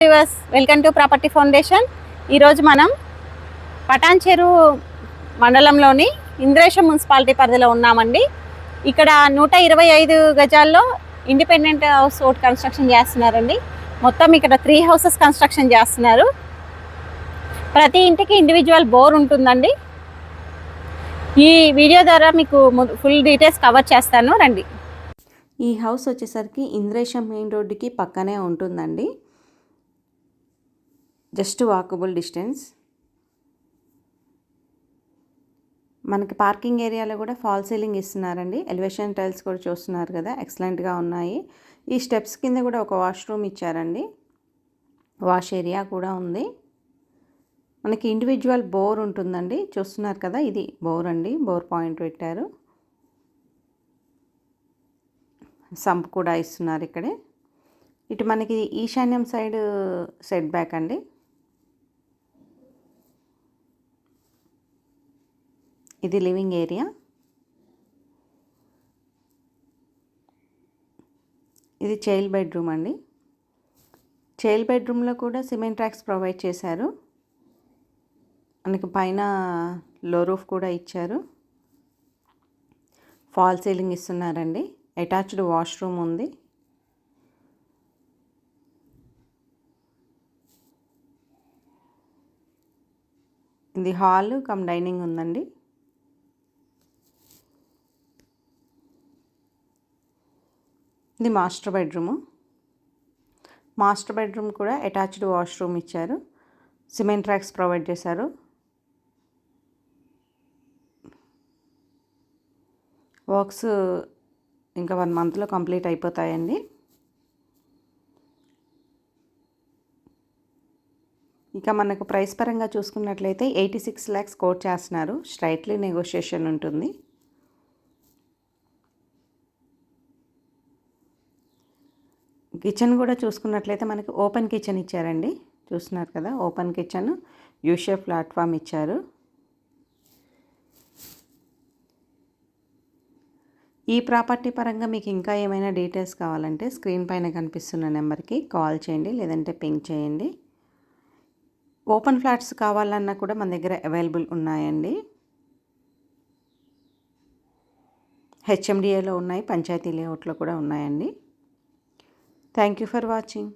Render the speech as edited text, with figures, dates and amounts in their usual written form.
Viewers, welcome to property foundation. ఈరోజు మనం పటాన్చెరు మండలంలోని ఇంద్రేశం మున్సిపాలిటీ పరిధిలో ఉన్నామండి. ఇక్కడ 125 గజాల్లో ఇండిపెండెంట్ హౌస్ ఒకటి కన్స్ట్రక్షన్ చేస్తున్నారండి. మొత్తం ఇక్కడ 3 హౌసెస్ కన్స్ట్రక్షన్ చేస్తున్నారు. ప్రతి ఇంటికి ఇండివిజువల్ బోర్ ఉంటుందండి. ఈ వీడియో ద్వారా మీకు ఫుల్ డీటెయిల్స్ కవర్ చేస్తాను, రండి. ఈ హౌస్ వచ్చేసరికి ఇంద్రేశం మెయిన్ రోడ్డుకి పక్కనే ఉంటుందండి. Just walkable distance. మనకి పార్కింగ్ ఏరియాలో కూడా ఫాల్ సీలింగ్ ఇస్తున్నారండి. ఎలివేషన్ టైల్స్ కూడా చూస్తున్నారు కదా, ఎక్సలెంట్గా ఉన్నాయి. ఈ స్టెప్స్ కింద కూడా ఒక వాష్రూమ్ ఇచ్చారండి. వాష్ ఏరియా కూడా ఉంది. మనకి ఇండివిజువల్ బోర్ ఉంటుందండి. చూస్తున్నారు కదా, ఇది బోర్ అండి. బోర్ పాయింట్ పెట్టారు. సంప్ కూడా ఇస్తున్నారు ఇక్కడే. ఇటు మనకి ఈశాన్యం సైడ్ సెట్ బ్యాక్ అండి. ఇది లివింగ్ ఏరియా. ఇది చైల్డ్ బెడ్రూమ్ అండి. చైల్డ్ బెడ్రూమ్లో కూడా సిమెంట్ ట్రాక్స్ ప్రొవైడ్ చేశారు. మనకి పైన లో రూఫ్ కూడా ఇచ్చారు. ఫాల్ సీలింగ్ ఇస్తున్నారండి. అటాచ్డ్ వాష్రూమ్ ఉంది. ఇది హాల్ కమ్ డైనింగ్ ఉందండి. ఇది మాస్టర్ బెడ్రూము. మాస్టర్ బెడ్రూమ్ కూడా అటాచ్డ్ వాష్రూమ్ ఇచ్చారు. సిమెంట్ ట్రాక్స్ ప్రొవైడ్ చేశారు. వర్క్స్ ఇంకా 1 మంత్లో కంప్లీట్ అయిపోతాయండి. ఇక మనకు ప్రైస్ పరంగా చూసుకున్నట్లయితే 86 lakhs కోట్ చేస్తున్నారు. స్ట్రైట్లీ నెగోషియేషన్ ఉంటుంది. కిచెన్ కూడా చూసుకున్నట్లయితే మనకి ఓపెన్ కిచెన్ ఇచ్చారండి. చూస్తున్నారు కదా, open kitchen, U shape platform ఇచ్చారు. ఈ ప్రాపర్టీ పరంగా మీకు ఇంకా ఏమైనా డీటెయిల్స్ కావాలంటే స్క్రీన్ పైన కనిపిస్తున్న నెంబర్కి కాల్ చేయండి, లేదంటే పింక్ చేయండి. ఓపెన్ ఫ్లాట్స్ కావాలన్నా కూడా మన దగ్గర అవైలబుల్ ఉన్నాయండి. హెచ్ఎండిఏలో ఉన్నాయి, పంచాయతీ లేఅవుట్లో కూడా ఉన్నాయండి. Thank you for watching.